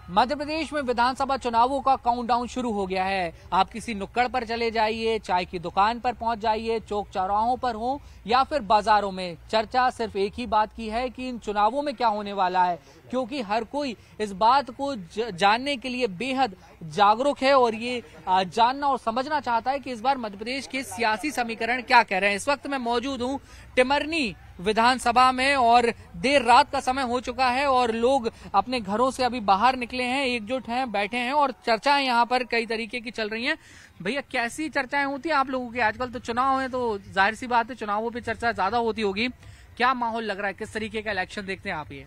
मध्य प्रदेश में विधानसभा चुनावों का काउंटडाउन शुरू हो गया है। आप किसी नुक्कड़ पर चले जाइए, चाय की दुकान पर पहुंच जाइए, चौक चौराहों पर हो या फिर बाजारों में, चर्चा सिर्फ एक ही बात की है कि इन चुनावों में क्या होने वाला है, क्योंकि हर कोई इस बात को जानने के लिए बेहद जागरूक है और ये जानना और समझना चाहता है कि इस बार मध्य प्रदेश के सियासी समीकरण क्या कह रहे हैं। इस वक्त मैं मौजूद हूँ टिमरनी विधानसभा में और देर रात का समय हो चुका है और लोग अपने घरों से अभी बाहर निकले हैं, एकजुट हैं, बैठे हैं और चर्चाएं यहाँ पर कई तरीके की चल रही हैं। भैया, कैसी चर्चाएं होती हैं आप लोगों की? आजकल तो चुनाव है तो जाहिर सी बात है चुनावों पे चर्चा ज्यादा होती होगी। क्या माहौल लग रहा है, किस तरीके का इलेक्शन देखते हैं आप? ये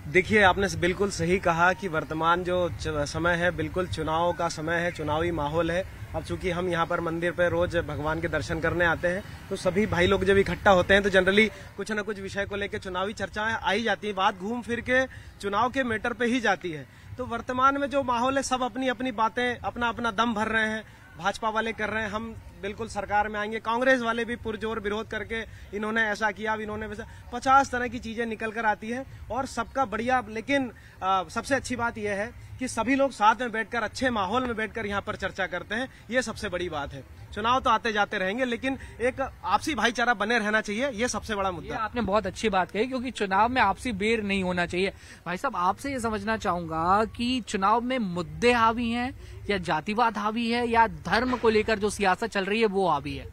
देखिए, आपने बिल्कुल सही कहा कि वर्तमान जो समय है बिल्कुल चुनाव का समय है, चुनावी माहौल है। अब चूंकि हम यहाँ पर मंदिर पे रोज भगवान के दर्शन करने आते हैं तो सभी भाई लोग जब इकट्ठा होते हैं तो जनरली कुछ न कुछ विषय को लेकर चुनावी चर्चाएं आई जाती है। बात घूम फिर के चुनाव के मैटर पे ही जाती है। तो वर्तमान में जो माहौल है, सब अपनी अपनी बातें, अपना अपना दम भर रहे हैं। भाजपा वाले कर रहे हैं हम बिल्कुल सरकार में आएंगे, कांग्रेस वाले भी पुरजोर विरोध करके इन्होंने ऐसा किया, इन्होंने वैसा, 50 तरह की चीजें निकल कर आती है और सबका बढ़िया। लेकिन सबसे अच्छी बात यह है कि सभी लोग साथ में बैठकर, अच्छे माहौल में बैठकर यहाँ पर चर्चा करते हैं। ये सबसे बड़ी बात है। चुनाव तो आते जाते रहेंगे लेकिन एक आपसी भाईचारा बने रहना चाहिए, ये सबसे बड़ा मुद्दा। ये आपने बहुत अच्छी बात कही, क्योंकि चुनाव में आपसी बैर नहीं होना चाहिए। भाई साहब, आपसे ये समझना चाहूंगा कि चुनाव में मुद्दे हावी हैं या जातिवाद हावी है या धर्म को लेकर जो सियासत चल रही है वो हावी है?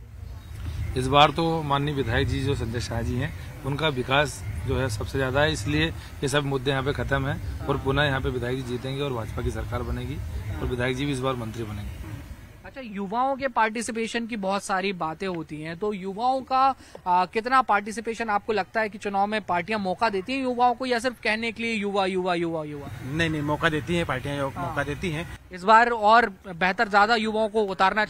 इस बार तो माननीय विधायक जी जो संजय शाह जी हैं, उनका विकास जो है सबसे ज्यादा है, इसलिए ये सब मुद्दे यहाँ पे खत्म है और पुनः यहाँ पे विधायक जी जीतेंगे और भाजपा की सरकार बनेगी और विधायक जी भी इस बार मंत्री बनेंगे। अच्छा, युवाओं के पार्टिसिपेशन की बहुत सारी बातें होती हैं, तो युवाओं का कितना पार्टिसिपेशन आपको लगता है कि चुनाव में पार्टियां मौका देती हैं युवाओं को, या सिर्फ कहने के लिए युवा युवा युवा युवा? नहीं, मौका देती हैं पार्टियां, मौका देती हैं। इस बार और बेहतर ज्यादा युवाओं को उतारना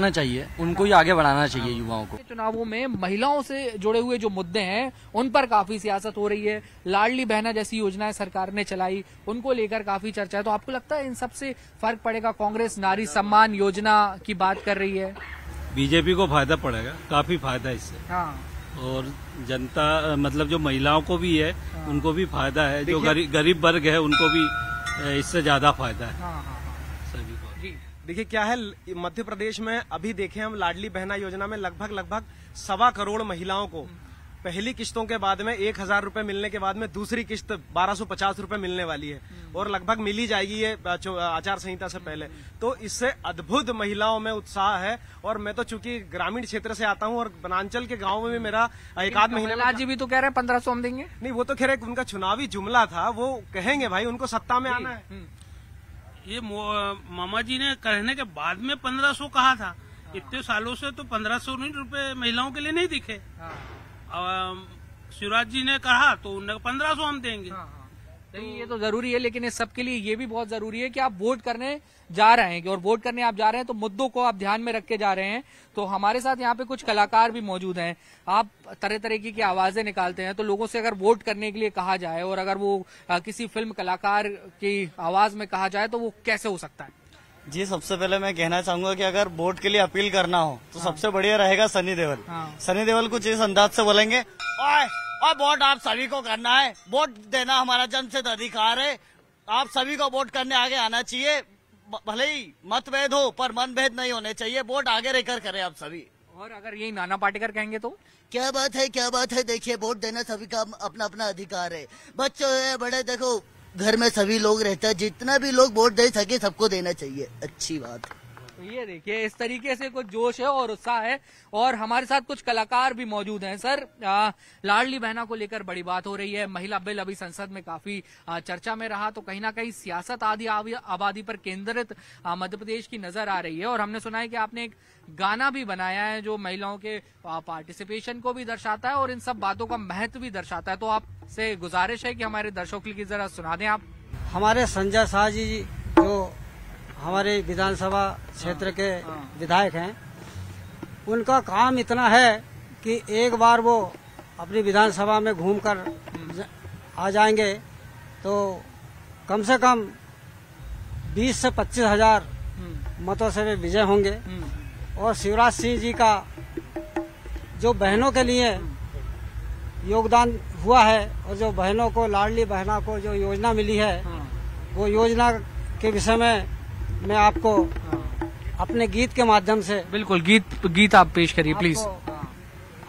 चाहिए, उनको ही आगे बढ़ाना चाहिए युवाओं को। चुनावों में महिलाओं से जुड़े हुए जो मुद्दे हैं उन पर काफी सियासत हो रही है। लाडली बहना जैसी योजनाएं सरकार ने चलाई, उनको लेकर काफी चर्चा है। तो आपको लगता है इन सब से फर्क पड़ेगा? कांग्रेस नारी सम्मान योजना की बात कर रही है, बीजेपी को फायदा पड़ेगा, काफी फायदा इससे। हाँ। और जनता, मतलब जो महिलाओं को भी है, हाँ। उनको भी फायदा है, जो गरीब वर्ग है उनको भी इससे ज्यादा फायदा है। हाँ। सभी को। देखिए क्या है, मध्य प्रदेश में अभी देखें हम, लाडली बहना योजना में लगभग 1.25 करोड़ महिलाओं को पहली किस्तों के बाद में 1000 रुपए मिलने के बाद में दूसरी किस्त 1250 रुपए मिलने वाली है और लगभग मिली जाएगी ये आचार संहिता से पहले। तो इससे अद्भुत महिलाओं में उत्साह है। और मैं तो चूंकि ग्रामीण क्षेत्र से आता हूं और बनांचल के गाँव में भी मेरा एक आध महीने जी भी तो कह रहे हैं 1500 हम देंगे। नहीं, वो तो खैर उनका चुनावी जुमला था, वो कहेंगे भाई, उनको सत्ता में आना है। ये मामा जी ने कहने के बाद में 1500 कहा था। इतने सालों से तो 1500 रुपए महिलाओं के लिए नहीं दिखे। शिवराज जी ने कहा तो उन्हें 1500 हम देंगे। तो ये तो जरूरी है, लेकिन इस सब के लिए ये भी बहुत जरूरी है कि आप वोट करने जा रहे हैं, और वोट करने आप जा रहे हैं तो मुद्दों को आप ध्यान में रख के जा रहे हैं। तो हमारे साथ यहाँ पे कुछ कलाकार भी मौजूद हैं। आप तरह तरह की आवाजें निकालते हैं, तो लोगों से अगर वोट करने के लिए कहा जाए और अगर वो किसी फिल्म कलाकार की आवाज में कहा जाए तो वो कैसे हो सकता है? जी, सबसे पहले मैं कहना चाहूंगा कि अगर वोट के लिए अपील करना हो तो सबसे बढ़िया रहेगा सनी देओल। सनी देओल कुछ इस अंदाज से बोलेंगे, और वोट आप सभी को करना है, वोट देना हमारा जनसिद्ध अधिकार है, आप सभी को वोट करने आगे आना चाहिए, भले ही मतभेद हो पर मनभेद नहीं होने चाहिए, वोट आगे रहकर करें आप सभी। और अगर यही नाना पाटेकर कहेंगे तो क्या बात है। देखिए, वोट देना सभी का अपना अपना अधिकार है। बच्चे है, बड़े, देखो घर में सभी लोग रहते हैं, जितना भी लोग वोट दे सके सबको देना चाहिए। अच्छी बात। तो ये देखिए, इस तरीके से कुछ जोश है और उत्साह है। और हमारे साथ कुछ कलाकार भी मौजूद हैं। सर, लाडली बहना को लेकर बड़ी बात हो रही है, महिला बिल अभी संसद में काफी चर्चा में रहा, तो कहीं ना कहीं सियासत आदि आबादी पर केंद्रित मध्य प्रदेश की नजर आ रही है। और हमने सुना है कि आपने एक गाना भी बनाया है जो महिलाओं के पार्टिसिपेशन को भी दर्शाता है और इन सब बातों का महत्व भी दर्शाता है। तो आपसे गुजारिश है कि हमारे दर्शकों के लिए जरा सुना दें आप। हमारे संजय शाह जी जो हमारे विधानसभा क्षेत्र के विधायक हैं, उनका काम इतना है कि एक बार वो अपनी विधानसभा में घूमकर आ जाएंगे तो कम से कम 20 से 25 हजार मतों से वे विजय होंगे। और शिवराज सिंह जी का जो बहनों के लिए योगदान हुआ है और जो बहनों को, लाडली बहना को जो योजना मिली है, वो योजना के विषय में मैं आपको अपने गीत के माध्यम से बिल्कुल गीत आप पेश करिए प्लीज।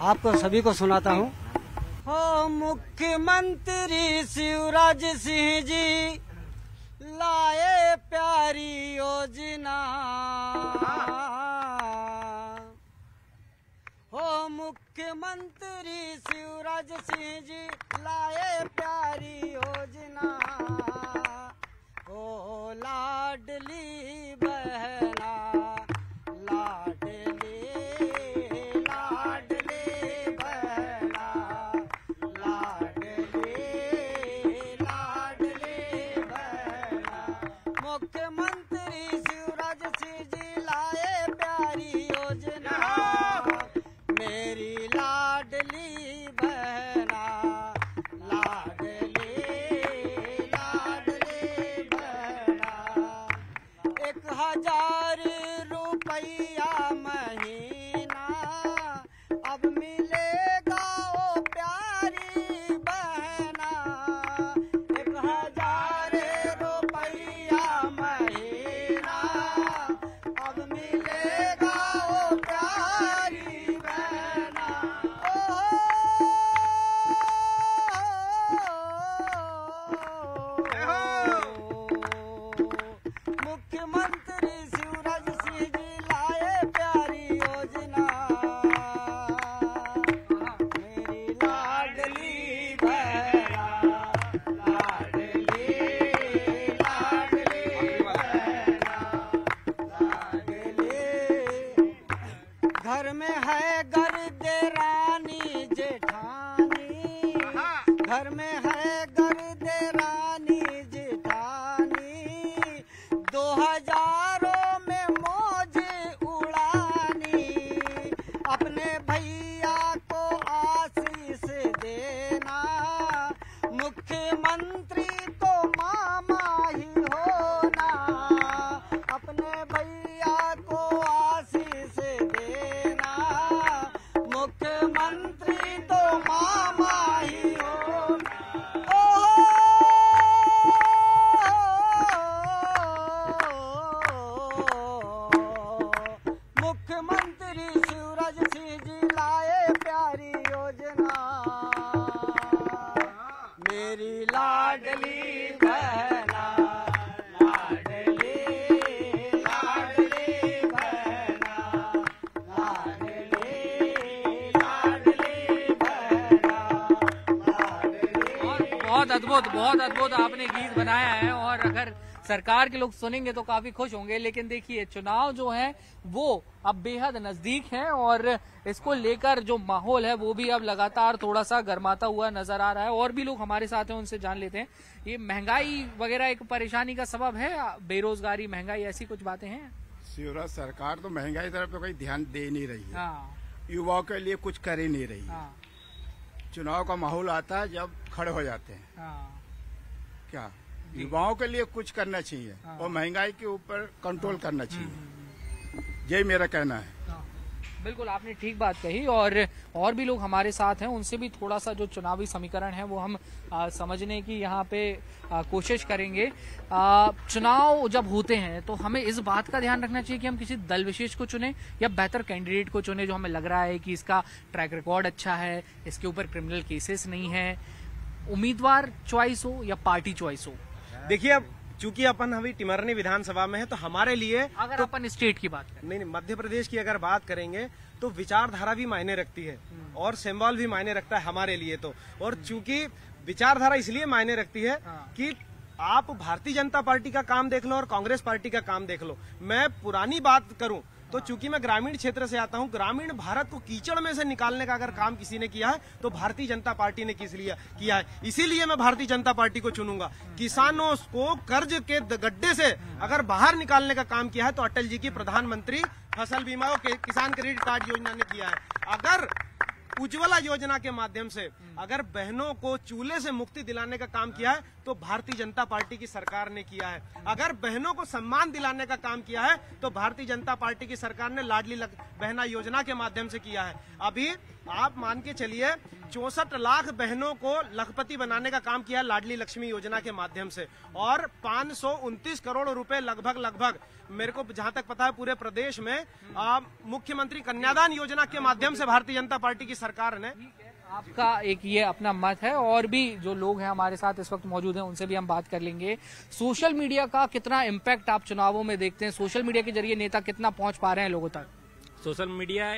आपको सभी को सुनाता हूँ। हो मुख्यमंत्री शिवराज सिंह जी लाए प्यारी योजना, हो मुख्यमंत्री शिवराज सिंह जी लाए प्यारी योजना, ओ लाडली बहना लाडली लाडली बहना लाडली लाडली बहना, मुख्यमंत्री शिवराज सिंह जी लाए प्यारी योजना, मेरी लाडली बहना लाडली लाडली बहना, 1000 रुपया महीना अब मिलेगा ओ प्यारी बहना, 1000 रुपया महीना अब मिलेगा ओ प्यारी बहना, मुख्यमंत्री शिवराज सिंह जी लाए प्यारी योजना, मेरी लाडली बहना लाडली लाडली बहना लाडली, घर में है गर्देरानी जेठानी, घर में है गर्देरानी जेठानी, 2000 में मौज उड़ानी, अपने भैया को आशीष देना, मुख्यमंत्री तो मामा ही होना, अपने भैया को आशीष देना, मुख्यमंत्री तो मामा ही होना, मुख्यमंत्री शिवराज सिंह जी लाए प्यारी योजना, मेरी लाडली बहना लाडली लाडली बहना लाडली लाडली बहना लाडली। बहुत अद्भुत आपने गीत बनाया है और अगर सरकार के लोग सुनेंगे तो काफी खुश होंगे। लेकिन देखिए चुनाव जो है वो अब बेहद नजदीक है और इसको लेकर जो माहौल है वो भी अब लगातार थोड़ा सा गर्माता हुआ नजर आ रहा है। और भी लोग हमारे साथ हैं, उनसे जान लेते हैं। ये महंगाई वगैरह एक परेशानी का सबब है, बेरोजगारी महंगाई ऐसी कुछ बातें हैं? शिवराज सरकार तो महंगाई तरफ तो कोई ध्यान दे नहीं रही है। हाँ। युवाओं के लिए कुछ कर ही नहीं रही है। हाँ। चुनाव का माहौल आता है जब खड़े हो जाते हैं। हाँ। क्या युवाओं के लिए कुछ करना चाहिए। हाँ। और महंगाई के ऊपर कंट्रोल करना चाहिए, यही मेरा कहना है। बिल्कुल आपने ठीक बात कही। और भी लोग हमारे साथ हैं, उनसे भी थोड़ा सा जो चुनावी समीकरण है वो हम समझने की यहाँ पे कोशिश करेंगे। चुनाव जब होते हैं तो हमें इस बात का ध्यान रखना चाहिए कि हम किसी दल विशेष को चुने या बेहतर कैंडिडेट को चुने जो हमें लग रहा है कि इसका ट्रैक रिकॉर्ड अच्छा है, इसके ऊपर क्रिमिनल केसेस नहीं है। उम्मीदवार चॉइस हो या पार्टी चॉइस हो? देखिए अब चूंकि अपन अभी टिमरनी विधानसभा में है तो हमारे लिए अगर अपन स्टेट की बात करें, नहीं मध्य प्रदेश की अगर बात करेंगे तो विचारधारा भी मायने रखती है और सिंबल भी मायने रखता है हमारे लिए तो। और चूंकि विचारधारा इसलिए मायने रखती है कि आप भारतीय जनता पार्टी का काम देख लो और कांग्रेस पार्टी का काम देख लो। मैं पुरानी बात करूं तो चूंकि मैं ग्रामीण क्षेत्र से आता हूं, ग्रामीण भारत को कीचड़ में से निकालने का अगर काम किसी ने किया है तो भारतीय जनता पार्टी ने किया है। इसीलिए मैं भारतीय जनता पार्टी को चुनूंगा। किसानों को कर्ज के गड्ढे से अगर बाहर निकालने का काम किया है तो अटल जी की प्रधानमंत्री फसल बीमा और किसान क्रेडिट कार्ड योजना ने किया है। अगर उज्ज्वला योजना के माध्यम से अगर बहनों को चूल्हे से मुक्ति दिलाने का काम किया है तो भारतीय जनता पार्टी की सरकार ने किया है। अगर बहनों को सम्मान दिलाने का काम किया है तो भारतीय जनता पार्टी की सरकार ने लाडली बहना योजना के माध्यम से किया है। अभी आप मान के चलिए 64 लाख बहनों को लखपति बनाने का काम किया लाडली लक्ष्मी योजना के माध्यम से, और 529 करोड़ रुपए लगभग मेरे को जहां तक पता है पूरे प्रदेश में मुख्यमंत्री कन्यादान योजना के माध्यम से भारतीय जनता पार्टी की सरकार ने। आपका एक ये अपना मत है, और भी जो लोग हैं हमारे साथ इस वक्त मौजूद हैं उनसे भी हम बात कर लेंगे। सोशल मीडिया का कितना इम्पैक्ट आप चुनावों में देखते हैं? सोशल मीडिया के जरिए नेता कितना पहुंच पा रहे हैं लोगों तक? सोशल मीडिया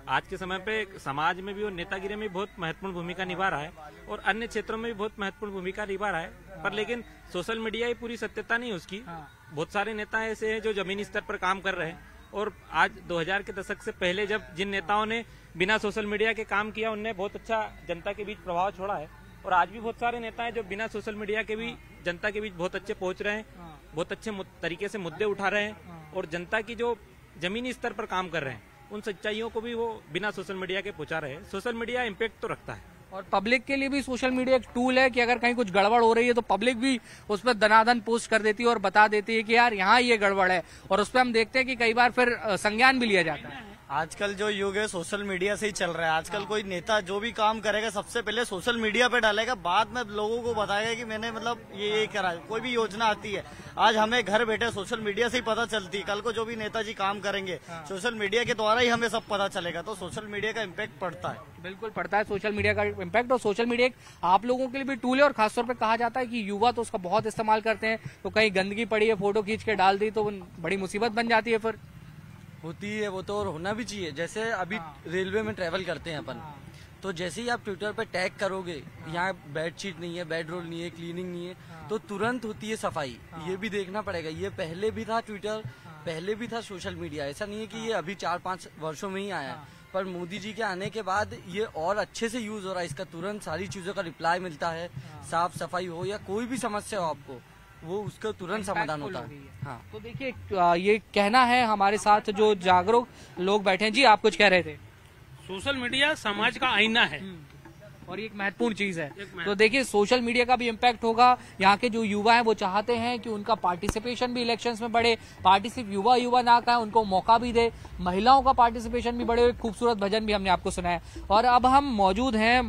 आज के समय पे समाज में भी और नेतागिरी में बहुत महत्वपूर्ण भूमिका निभा रहा है, और अन्य क्षेत्रों में भी बहुत महत्वपूर्ण भूमिका निभा रहा है। पर लेकिन सोशल मीडिया ही पूरी सत्यता नहीं है उसकी। बहुत सारे नेता ऐसे हैं जो जमीनी स्तर पर काम कर रहे हैं, और आज 2000 के दशक से पहले जब जिन नेताओं ने बिना सोशल मीडिया के काम किया उनने बहुत अच्छा जनता के बीच प्रभाव छोड़ा है। और आज भी बहुत सारे नेता हैं जो बिना सोशल मीडिया के भी जनता के बीच बहुत अच्छे पहुंच रहे हैं, बहुत अच्छे तरीके से मुद्दे उठा रहे हैं, और जनता की जो जमीनी स्तर पर काम कर रहे हैं उन सच्चाइयों को भी वो बिना सोशल मीडिया के पहुंचा रहे हैं। सोशल मीडिया इम्पैक्ट तो रखता है, और पब्लिक के लिए भी सोशल मीडिया एक टूल है कि अगर कहीं कुछ गड़बड़ हो रही है तो पब्लिक भी उस पर दनादन पोस्ट कर देती है और बता देती है कि यार यहाँ ये गड़बड़ है, और उस पर हम देखते हैं कि कई बार फिर संज्ञान भी लिया जाता है। आजकल जो युग है सोशल मीडिया से ही चल रहा है। आजकल कोई नेता जो भी काम करेगा सबसे पहले सोशल मीडिया पे डालेगा, बाद में लोगों को बताएगा कि मैंने मतलब ये करा। कोई भी योजना आती है आज हमें घर बैठे सोशल मीडिया से ही पता चलती है। कल को जो भी नेताजी काम करेंगे सोशल मीडिया के द्वारा ही हमें सब पता चलेगा। तो सोशल मीडिया का इम्पैक्ट पड़ता है, बिल्कुल पड़ता है सोशल मीडिया का इम्पैक्ट। और सोशल मीडिया आप लोगों के लिए भी टूल है, और खासतौर पर कहा जाता है कि युवा तो उसका बहुत इस्तेमाल करते हैं। तो कहीं गंदगी पड़ी है, फोटो खींच के डाल दी तो बड़ी मुसीबत बन जाती है। फिर होती है वो तो, और होना भी चाहिए। जैसे अभी रेलवे में ट्रेवल करते हैं अपन, तो जैसे ही आप ट्विटर पे टैग करोगे यहाँ बेडशीट नहीं है, बेड रोल नहीं है, क्लीनिंग नहीं है, तो तुरंत होती है सफाई। ये भी देखना पड़ेगा। ये पहले भी था ट्विटर, पहले भी था सोशल मीडिया। ऐसा नहीं है कि ये अभी 4-5 वर्षों में ही आया है, पर मोदी जी के आने के बाद ये और अच्छे से यूज हो रहा है। इसका तुरंत सारी चीजों का रिप्लाई मिलता है। साफ सफाई हो या कोई भी समस्या हो आपको, वो उसका तुरंत समाधान होता है। हाँ, तो देखिए ये कहना है हमारे साथ जो जागरूक लोग बैठे हैं। जी, आप कुछ कह रहे थे? सोशल मीडिया समाज का आईना है, और ये एक महत्वपूर्ण चीज है। तो देखिए सोशल मीडिया का भी इम्पैक्ट होगा। यहाँ के जो युवा हैं वो चाहते हैं कि उनका पार्टिसिपेशन भी इलेक्शंस में बढ़े। पार्टी सिर्फ युवा ना कहें, उनको मौका भी दे, महिलाओं का पार्टिसिपेशन भी बढ़े। खूबसूरत भजन भी हमने आपको सुनाया। और अब हम मौजूद हैं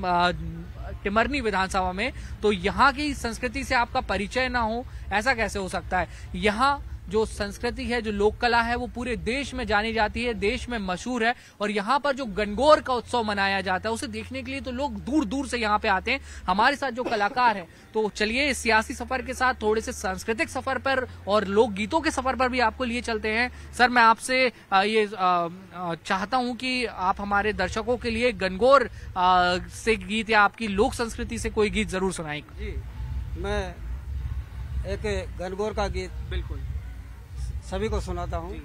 टिमरनी विधानसभा में। तो यहाँ की संस्कृति से आपका परिचय ना हो, ऐसा कैसे हो सकता है? यहाँ जो संस्कृति है, जो लोक कला है, वो पूरे देश में जानी जाती है, देश में मशहूर है। और यहाँ पर जो गणगौर का उत्सव मनाया जाता है उसे देखने के लिए तो लोग दूर दूर से यहाँ पे आते हैं। हमारे साथ जो कलाकार हैं, तो चलिए सियासी सफर के साथ थोड़े से सांस्कृतिक सफर पर और लोक गीतों के सफर पर भी आपको लिए चलते हैं। सर, मैं आपसे ये चाहता हूँ कि आप हमारे दर्शकों के लिए गणगौर से गीत या आपकी लोक संस्कृति से कोई गीत जरूर सुनाएं। जी, मैं एक गणगौर का गीत बिल्कुल सभी को सुनाता हूँ।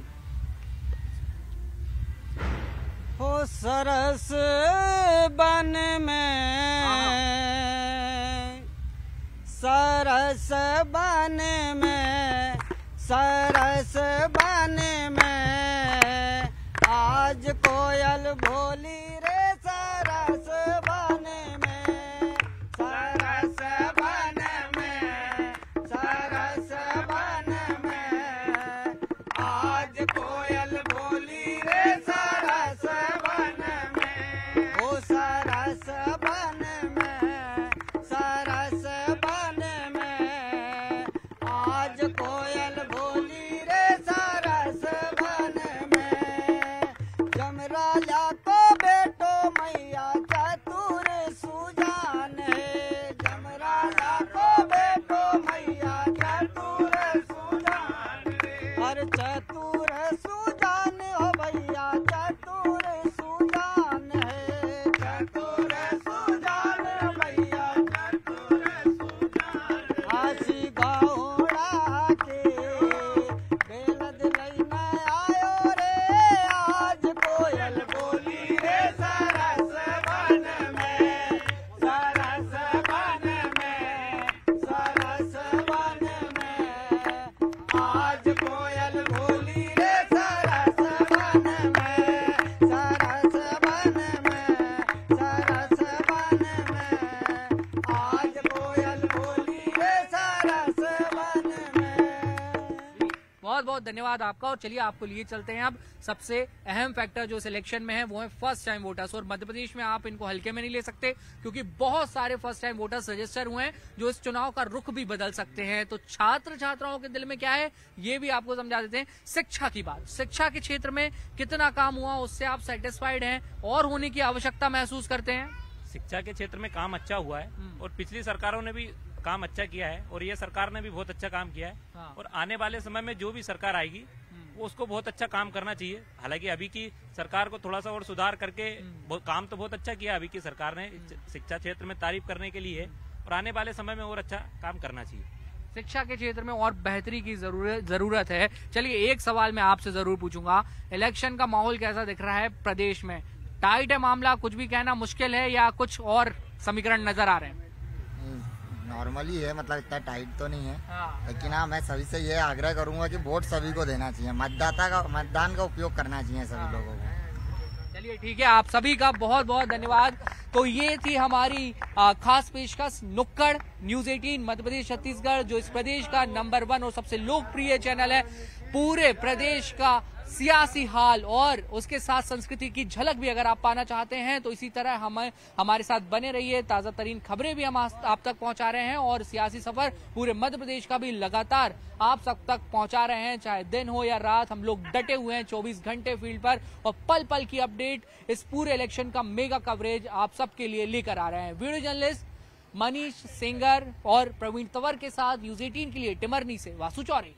हो सरस बन में, सरस बन में, सरस बन में, आज कोयल भोली रे सरस बन में, सरस बन में, सरस बन में, आज कोयल भोली रे सरस बन में, ओ सरस बन में, सरस बन में, आज कोयल भोली रे सरस बन में, जम राजा को बहुत बहुत धन्यवाद आपका। और चलिए आपको लिए चलते हैं अब सबसे अहम फैक्टर जो सिलेक्शन में है, वो है फर्स्ट टाइम वोटर्स। और मध्य प्रदेश में आप इनको हल्के में नहीं ले सकते, क्योंकि बहुत सारे फर्स्ट टाइम वोटर्स रजिस्टर हुए हैं जो इस चुनाव का रुख भी बदल सकते हैं। तो छात्र छात्राओं के दिल में क्या है, ये भी आपको समझा देते हैं। शिक्षा की बात, शिक्षा के क्षेत्र में कितना काम हुआ, उससे आप सेटिस्फाइड हैं और होने की आवश्यकता महसूस करते हैं? शिक्षा के क्षेत्र में काम अच्छा हुआ है और पिछली सरकारों ने भी काम अच्छा किया है और ये सरकार ने भी बहुत अच्छा काम किया है। और आने वाले समय में जो भी सरकार आएगी वो उसको बहुत अच्छा काम करना चाहिए। हालांकि अभी की सरकार को थोड़ा सा और सुधार करके काम तो बहुत अच्छा किया अभी की सरकार ने, शिक्षा क्षेत्र में तारीफ करने के लिए, और आने वाले समय में और अच्छा काम करना चाहिए। शिक्षा के क्षेत्र में और बेहतरी की जरूरत है। चलिए एक सवाल मैं आपसे जरूर पूछूंगा, इलेक्शन का माहौल कैसा दिख रहा है प्रदेश में? टाइट है मामला, कुछ भी कहना मुश्किल है, या कुछ और समीकरण नजर आ रहे हैं? नॉर्मली है, मतलब इतना टाइट तो नहीं है। लेकिन हाँ, मैं सभी से ये आग्रह करूंगा कि वोट सभी को देना चाहिए, मतदान का उपयोग करना चाहिए सभी लोगों को। चलिए ठीक है, आप सभी का बहुत बहुत धन्यवाद। तो ये थी हमारी खास पेशकश नुक्कड़ न्यूज 18 मध्य प्रदेश छत्तीसगढ़, जो इस प्रदेश का नंबर 1 और सबसे लोकप्रिय चैनल है। पूरे प्रदेश का सियासी हाल और उसके साथ संस्कृति की झलक भी अगर आप पाना चाहते हैं तो इसी तरह हमारे साथ बने रहिए। ताजा तरीन खबरें भी हम आप तक पहुंचा रहे हैं और सियासी सफर पूरे मध्य प्रदेश का भी लगातार आप सब तक पहुंचा रहे हैं। चाहे दिन हो या रात, हम लोग डटे हुए हैं 24 घंटे फील्ड पर और पल पल की अपडेट, इस पूरे इलेक्शन का मेगा कवरेज आप सबके लिए लेकर आ रहे हैं। वीडियो जर्नलिस्ट मनीष सेंगर और प्रवीण तंवर के साथ न्यूज 18 के लिए टिमरनी से वासु चौरे।